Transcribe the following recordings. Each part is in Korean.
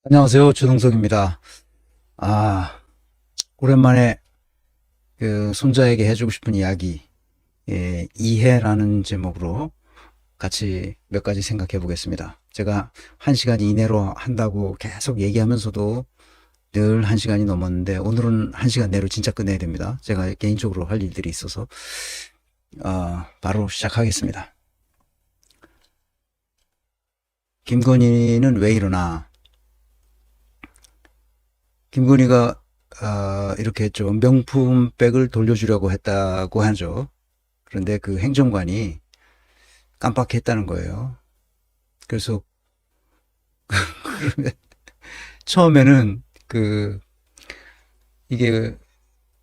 안녕하세요. 주동석입니다. 오랜만에 손자에게 해주고 싶은 이야기, 이해라는 제목으로 같이 몇 가지 생각해 보겠습니다. 제가 1시간 이내로 한다고 계속 얘기하면서도 늘 1시간이 넘었는데 오늘은 1시간 내로 진짜 끝내야 됩니다. 제가 개인적으로 할 일들이 있어서, 바로 시작하겠습니다. 김건희는 왜 이러나? 김건희가 이렇게 했죠. 명품백을 돌려주려고 했다고 하죠. 그런데 그 행정관이 깜빡했다는 거예요. 그래서 처음에는 이게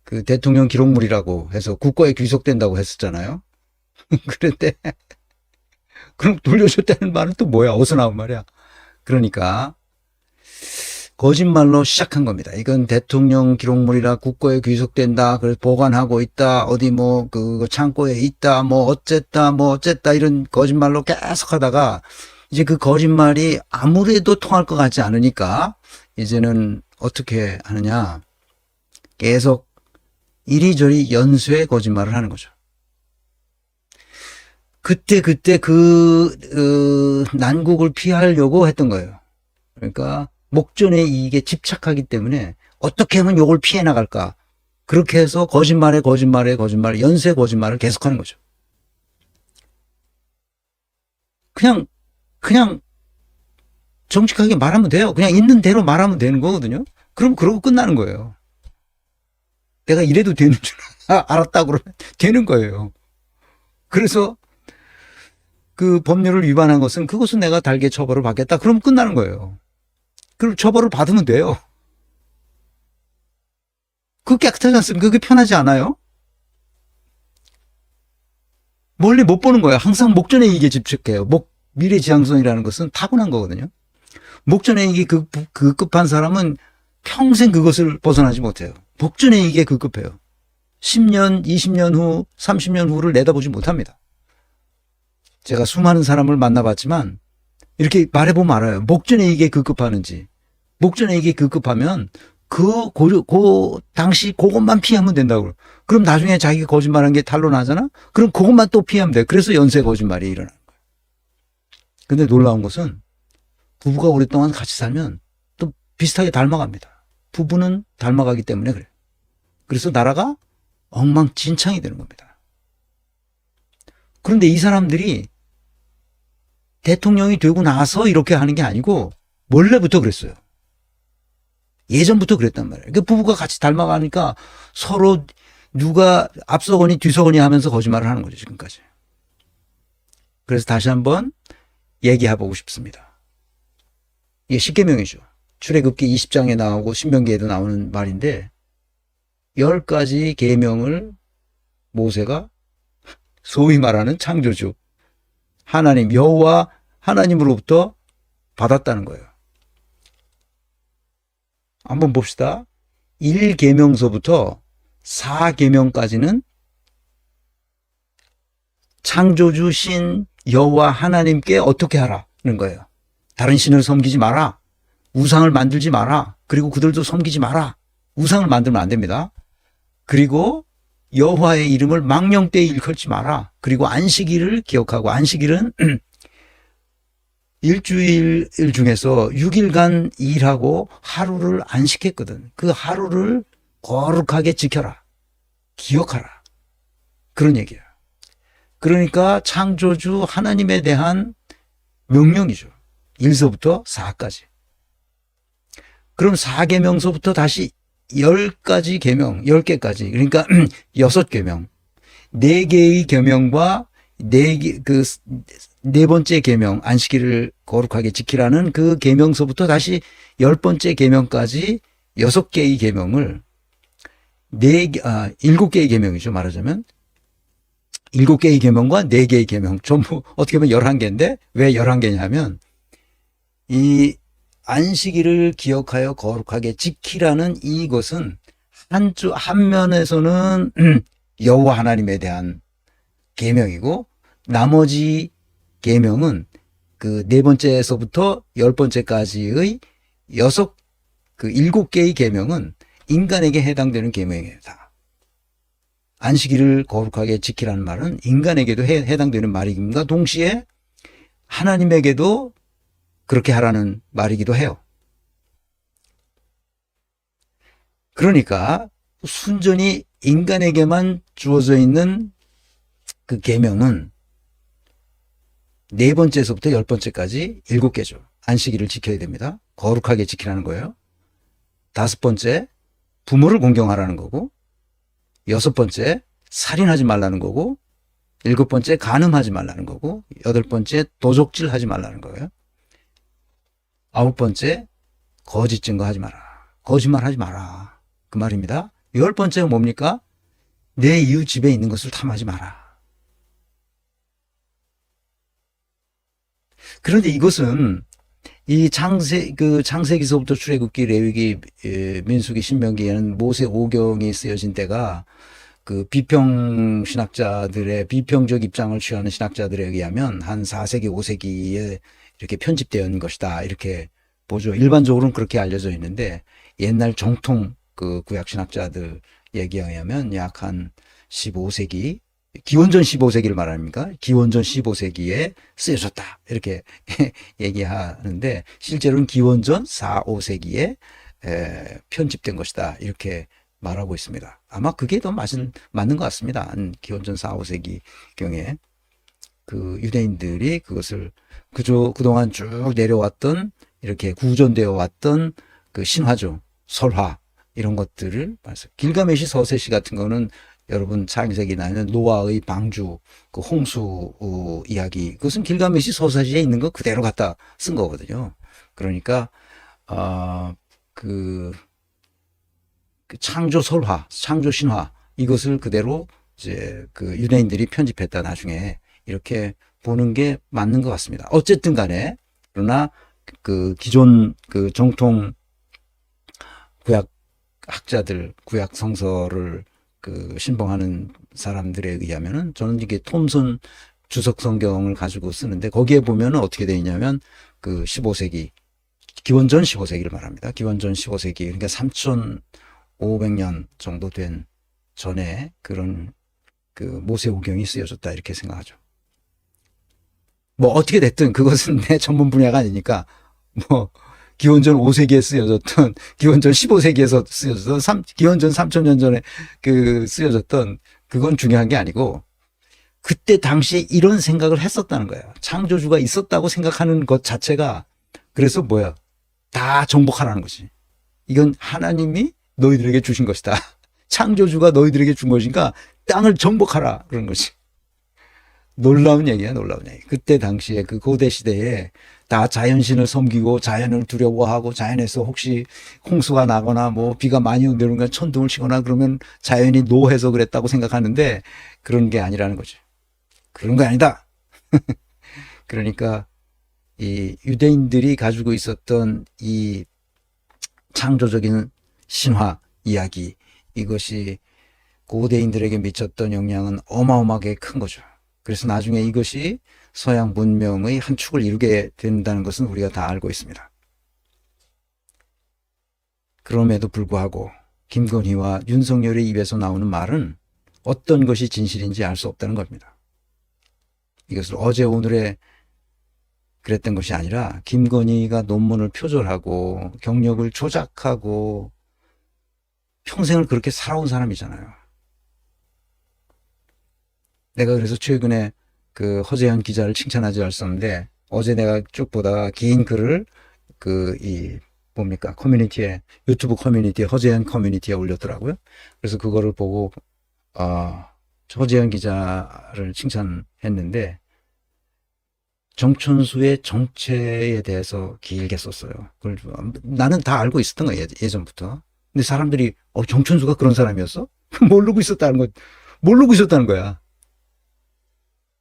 그 대통령 기록물이라고 해서 국고에 귀속된다고 했었잖아요. 그런데 그럼 돌려줬다는 말은 또 뭐야? 어디서 나온 말이야? 그러니까 거짓말로 시작한 겁니다. 이건 대통령 기록물이라 국고에 귀속된다. 그래서 보관하고 있다. 어디 그 창고에 있다. 어쨌다. 이런 거짓말로 계속 하다가 이제 그 거짓말이 아무래도 통할 것 같지 않으니까 이제는 어떻게 하느냐. 계속 이리저리 연쇄 거짓말을 하는 거죠. 그때 난국을 피하려고 했던 거예요. 그러니까 목전의 이익에 집착하기 때문에 어떻게 하면 요걸 피해 나갈까? 그렇게 해서 거짓말, 연쇄 거짓말을 계속하는 거죠. 그냥 정직하게 말하면 돼요. 그냥 있는 대로 말하면 되는 거거든요. 그럼 그러고 끝나는 거예요. 내가 이래도 되는 줄 알았다 그러면 되는 거예요. 그래서 그 법률을 위반한 그것은 내가 달게 처벌을 받겠다. 그럼 끝나는 거예요. 그럼 처벌을 받으면 돼요. 그거 깨끗하지 않습니까? 그게 편하지 않아요? 멀리 못 보는 거예요. 항상 목전의 이익에 집착해요. 미래지향성이라는 것은 타고난 거거든요. 목전의 이익이 급급한 사람은 평생 그것을 벗어나지 못해요. 목전의 이익에 급급해요. 10년, 20년 후, 30년 후를 내다보지 못합니다. 제가 수많은 사람을 만나봤지만 이렇게 말해보면 알아요. 목전의 이익에 급급하는지. 목전의 이익에 급급하면 당시 그것만 피하면 된다고. 그럼 나중에 자기가 거짓말한 게 탄로나잖아? 그럼 그것만 또 피하면 돼. 그래서 연쇄 거짓말이 일어나는 거야. 근데 놀라운 것은 부부가 오랫동안 같이 살면 또 비슷하게 닮아갑니다. 부부는 닮아가기 때문에 그래요. 그래서 나라가 엉망진창이 되는 겁니다. 그런데 이 사람들이 대통령이 되고 나서 이렇게 하는 게 아니고 원래부터 그랬어요. 예전부터 그랬단 말이에요. 그 부부가 같이 닮아가니까 서로 누가 앞서거니 뒤서거니 하면서 거짓말을 하는 거죠, 지금까지. 그래서 다시 한번 얘기해보고 싶습니다. 이게 십계명이죠. 출애굽기 20장에 나오고 신명기에도 나오는 말인데 10가지 계명을 모세가 소위 말하는 창조주 하나님 여호와 하나님으로부터 받았다는 거예요. 한번 봅시다. 1계명서부터 4계명까지는 창조주 신 여호와 하나님께 어떻게 하라는 거예요. 다른 신을 섬기지 마라. 우상을 만들지 마라. 그리고 그들도 섬기지 마라. 우상을 만들면 안 됩니다. 그리고 여호와의 이름을 망령되이 일컬지 마라. 그리고 안식일을 기억하고, 안식일은 일주일 중에서 6일간 일하고 하루를 안식했거든. 그 하루를 거룩하게 지켜라. 기억하라. 그런 얘기야. 그러니까 창조주 하나님에 대한 명령이죠. 1서부터 4까지. 그럼 4계명서부터 다시 10가지 계명, 10개까지. 그러니까 6계명. 4개의 계명과 네 번째 계명, 안식일을 거룩하게 지키라는 그 계명서부터 다시 10번째 계명까지 6개의 계명을 7개의 계명이죠, 말하자면. 7개의 계명과 4개의 계명. 전부 어떻게 보면 11개인데 왜 11개냐 하면 이 안식일을 기억하여 거룩하게 지키라는 이것은 한면에서는 여호와 하나님에 대한 계명이고 나머지 계명은 그 4번째에서부터 10번째까지의 일곱 개의 계명은 인간에게 해당되는 계명이에요. 다. 안식일을 거룩하게 지키라는 말은 인간에게도 해당되는 말임과 동시에 하나님에게도 그렇게 하라는 말이기도 해요. 그러니까 순전히 인간에게만 주어져 있는 그 계명은 네 번째에서부터 열 번째까지 일곱 개죠. 안식일을 지켜야 됩니다. 거룩하게 지키라는 거예요. 다섯 번째, 부모를 공경하라는 거고, 여섯 번째, 살인하지 말라는 거고, 일곱 번째, 간음하지 말라는 거고, 여덟 번째, 도적질 하지 말라는 거예요. 아홉 번째, 거짓 증거하지 마라. 거짓말 하지 마라. 그 말입니다. 열 번째가 뭡니까? 내 이웃 집에 있는 것을 탐하지 마라. 그런데 이것은 이 창세기서부터 출애굽기, 레위기, 민수기, 신명기에는 모세 오경이 쓰여진 때가 그 비평 신학자들의 비평적 입장을 취하는 신학자들에 의하면 한 4세기, 5세기에 이렇게 편집되어 있는 것이다. 이렇게 보죠. 일반적으로는 그렇게 알려져 있는데 옛날 정통 그 구약 신학자들 얘기에 의하면 약 한 15세기, 기원전 15세기를 말합니까? 기원전 15세기에 쓰여졌다. 이렇게 얘기하는데 실제로는 기원전 4, 5세기에 편집된 것이다. 이렇게 말하고 있습니다. 아마 그게 더 맞는 것 같습니다. 한 기원전 4, 5세기 경에 그 유대인들이 그것을 그동안 쭉 내려왔던 이렇게 구전되어 왔던 그 신화죠. 설화 이런 것들을 말씀. 길가메시 서세시 같은 거는 여러분 창세기나 노아의 방주, 그 홍수 이야기, 그것은 길가메시 서사시에 있는 거 그대로 갖다 쓴 거거든요. 그러니까 그 창조 설화, 창조 신화 이것을 그대로 이제 그 유대인들이 편집했다 나중에 이렇게 보는 게 맞는 것 같습니다. 어쨌든 간에 그러나 그 기존 그 정통 구약 학자들, 구약 성서를 그 신봉하는 사람들에 의하면은 저는 이게 톰슨 주석 성경을 가지고 쓰는데 거기에 보면은 어떻게 되어 있냐면 그 15세기 기원전 15세기를 말합니다. 기원전 15세기 그러니까 3,500년 정도 된 전에 그런 그 모세오경이 쓰여졌다 이렇게 생각하죠. 뭐 어떻게 됐든 그것은 내 전문 분야가 아니니까 뭐 기원전 5세기에 쓰여졌던, 기원전 15세기에서 쓰여졌던, 기원전 3,000년 전에 그 쓰여졌던, 그건 중요한 게 아니고, 그때 당시에 이런 생각을 했었다는 거예요. 창조주가 있었다고 생각하는 것 자체가, 그래서 뭐야? 다 정복하라는 거지. 이건 하나님이 너희들에게 주신 것이다. 창조주가 너희들에게 준 것이니까 땅을 정복하라. 그런 거지. 놀라운 얘기야, 놀라운 얘기. 그때 당시에 그 고대 시대에 다 자연신을 섬기고 자연을 두려워하고 자연에서 혹시 홍수가 나거나 뭐 비가 많이 내리는 천둥을 치거나 그러면 자연이 노해서 그랬다고 생각하는데 그런 게 아니라는 거죠. 그런 거 아니다. 그러니까 이 유대인들이 가지고 있었던 이 창조적인 신화 이야기 이것이 고대인들에게 미쳤던 영향은 어마어마하게 큰 거죠. 그래서 나중에 이것이 서양 문명의 한 축을 이루게 된다는 것은 우리가 다 알고 있습니다. 그럼에도 불구하고 김건희와 윤석열의 입에서 나오는 말은 어떤 것이 진실인지 알 수 없다는 겁니다. 이것을 어제 오늘에 그랬던 것이 아니라 김건희가 논문을 표절하고 경력을 조작하고 평생을 그렇게 살아온 사람이잖아요. 내가 그래서 최근에 그 허재현 기자를 칭찬하지 않았었는데 어제 내가 쭉 보다가 긴 글을 뭡니까 커뮤니티에 유튜브 커뮤니티에 허재현 커뮤니티에 올렸더라고요. 그래서 그거를 보고 허재현 기자를 칭찬했는데 정천수의 정체에 대해서 길게 썼어요. 그걸 나는 다 알고 있었던 거예요 예전부터. 근데 사람들이 정천수가 그런 사람이었어? 모르고 있었다는 거야.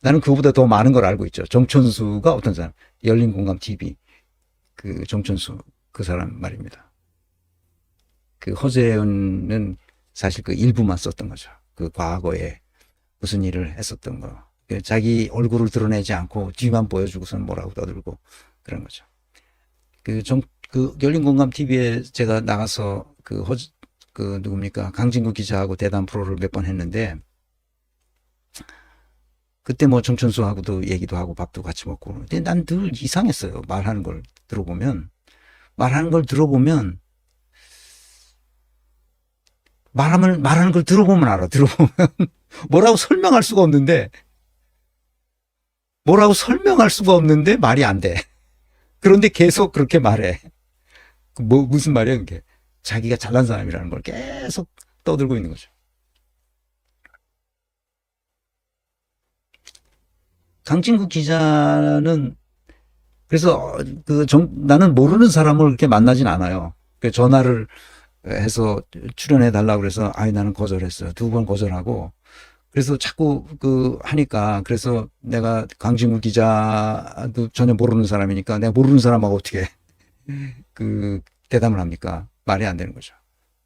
나는 그거보다 더 많은 걸 알고 있죠. 정천수가 어떤 사람? 열린공감 TV 그 정천수 그 사람 말입니다. 그 허재현은 사실 그 일부만 썼던 거죠. 그 과거에 무슨 일을 했었던 거. 자기 얼굴을 드러내지 않고 뒤만 보여주고서는 뭐라고 떠들고 그런 거죠. 그 그 열린공감 TV에 제가 나가서 그 누굽니까? 강진구 기자하고 대담 프로를 몇 번 했는데, 그때 뭐 정천수하고도 얘기도 하고 밥도 같이 먹고. 근데 난 늘 이상했어요. 말하는 걸 들어보면. 말하는 걸 들어보면 알아. 들어보면. 뭐라고 설명할 수가 없는데, 말이 안 돼. 그런데 계속 그렇게 말해. 무슨 말이야, 그게. 자기가 잘난 사람이라는 걸 계속 떠들고 있는 거죠. 강진구 기자는, 그래서 나는 모르는 사람을 그렇게 만나진 않아요. 전화를 해서 출연해 달라고 그래서, 나는 거절했어요. 2번 거절하고. 그래서 자꾸 하니까, 그래서 내가 강진구 기자도 전혀 모르는 사람이니까 내가 모르는 사람하고 어떻게 대담을 합니까? 말이 안 되는 거죠.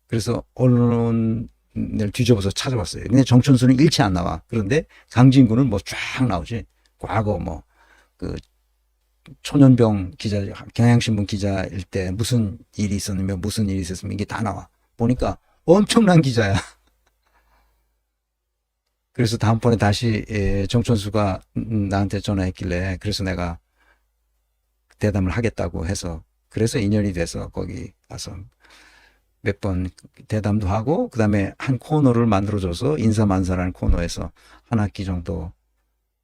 그래서 언론을 뒤져봐서 찾아봤어요. 근데 정춘수는 일치 안 나와. 그런데 강진구는 뭐 쫙 나오지. 과거 초년병 기자, 경향신문 기자일 때 무슨 일이 있었으면 이게 다 나와. 보니까 엄청난 기자야. 그래서 다음번에 다시 정춘수가 나한테 전화했길래, 그래서 내가 대담을 하겠다고 해서, 그래서 인연이 돼서 거기 가서 몇 번 대담도 하고, 그 다음에 한 코너를 만들어줘서 인사만사라는 코너에서 한 학기 정도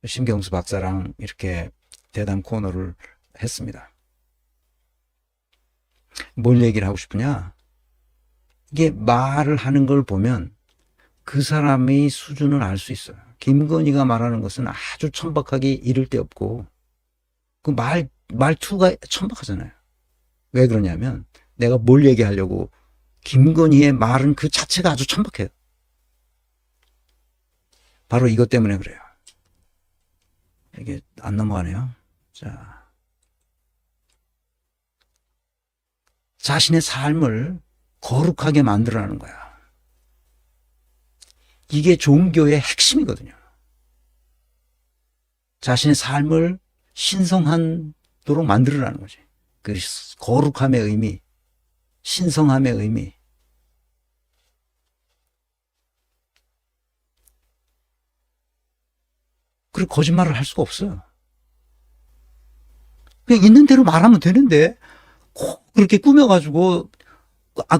심경수 박사랑 이렇게 대담 코너를 했습니다. 뭘 얘기를 하고 싶으냐? 이게 말을 하는 걸 보면 그 사람의 수준을 알 수 있어요. 김건희가 말하는 것은 아주 천박하게 이를 데 없고, 말투가 천박하잖아요. 왜 그러냐면, 내가 뭘 얘기하려고, 김건희의 말은 그 자체가 아주 천박해요. 바로 이것 때문에 그래요. 이게 안 넘어가네요. 자, 자신의 삶을 거룩하게 만들어라는 거야. 이게 종교의 핵심이거든요. 자신의 삶을 신성하도록 만들어라는 거지. 그 거룩함의 의미, 신성함의 의미. 그리고 거짓말을 할 수가 없어요. 그냥 있는 대로 말하면 되는데, 꼭 그렇게 꾸며가지고,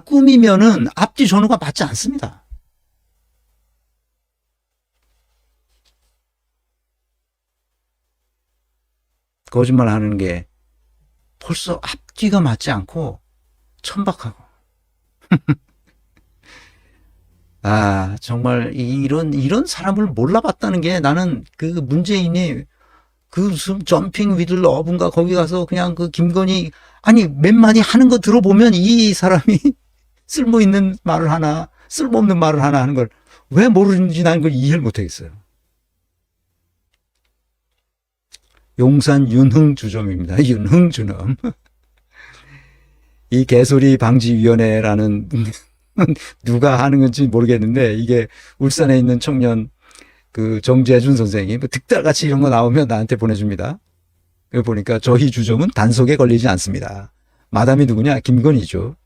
꾸미면은 앞뒤 전후가 맞지 않습니다. 거짓말 하는 게 벌써 앞뒤가 맞지 않고 천박하고. 정말 이런 사람을 몰라봤다는 게, 나는 문재인이 무슨 점핑 위드 러브인가 거기 가서 그냥 김건희 몇 마디 하는 거 들어보면 이 사람이 쓸모있는 말을 하나 쓸모없는 말을 하나 하는 걸 왜 모르는지 나는 그걸 이해를 못하겠어요. 용산 윤흥주점입니다. 윤흥주점. 이 개소리 방지위원회라는 누가 하는 건지 모르겠는데, 이게 울산에 있는 청년 정재준 선생이 득달같이 이런 거 나오면 나한테 보내줍니다. 그걸 보니까 저희 주점은 단속에 걸리지 않습니다. 마담이 누구냐? 김건희죠.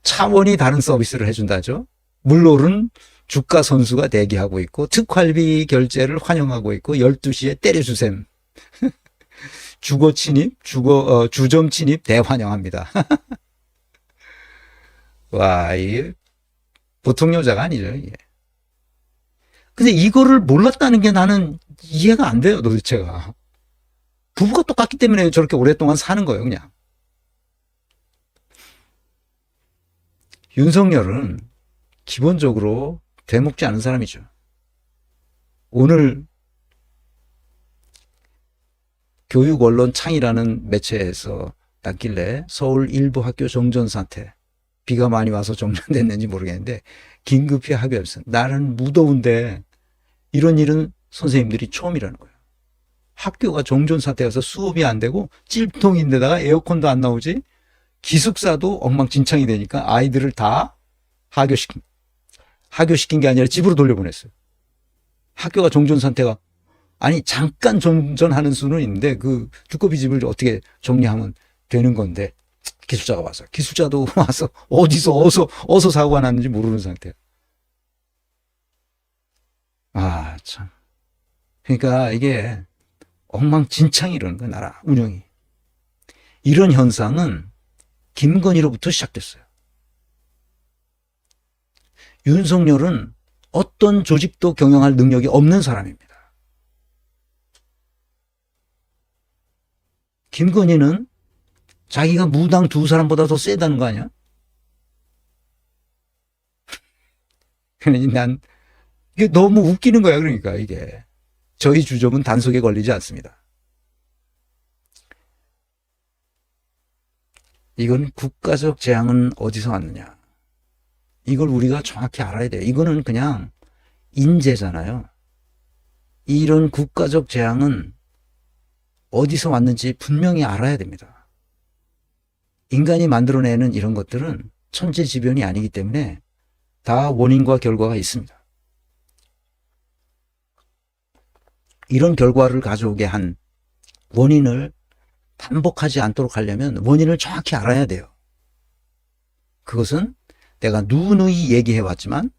차원이 다른 서비스를 해준다죠. 물놀은 주가 선수가 대기하고 있고, 특활비 결제를 환영하고 있고, 12시에 때려주셈. 주점 침입 대환영합니다. 와, 이 보통 여자가 아니죠, 이게. 근데 이거를 몰랐다는 게 나는 이해가 안 돼요, 도대체가. 부부가 똑같기 때문에 저렇게 오랫동안 사는 거예요, 그냥. 윤석열은 기본적으로 되먹지 않은 사람이죠. 오늘 교육언론창이라는 매체에서 났길래 서울 일부 학교 정전 사태, 비가 많이 와서 정전됐는지 모르겠는데 긴급히 합의했어요. 나는 무더운데 이런 일은 선생님들이 처음이라는 거예요. 학교가 정전 사태여서 수업이 안 되고 찜통인데다가 에어컨도 안 나오지, 기숙사도 엉망진창이 되니까 아이들을 다 하교시킨 게 아니라 집으로 돌려보냈어요. 학교가 정전 상태가, 잠깐 정전하는 수는 있는데 두꺼비 집을 어떻게 정리하면 되는 건데, 기술자가 와서. 기술자도 와서 어디서 어서 사고가 났는지 모르는 상태야. 아, 참. 그러니까 이게 엉망진창이라는 거야, 나라 운영이. 이런 현상은 김건희로부터 시작됐어요. 윤석열은 어떤 조직도 경영할 능력이 없는 사람입니다. 김건희는 자기가 무당 두 사람보다 더 세다는 거 아니야? 그러니 난 이게 너무 웃기는 거야. 그러니까 이게 저희 주점은 단속에 걸리지 않습니다. 이건 국가적 재앙은 어디서 왔느냐? 이걸 우리가 정확히 알아야 돼요. 이거는 그냥 인재잖아요. 이런 국가적 재앙은 어디서 왔는지 분명히 알아야 됩니다. 인간이 만들어내는 이런 것들은 천재지변이 아니기 때문에 다 원인과 결과가 있습니다. 이런 결과를 가져오게 한 원인을 반복하지 않도록 하려면 원인을 정확히 알아야 돼요. 그것은 내가 누누이 얘기해 왔지만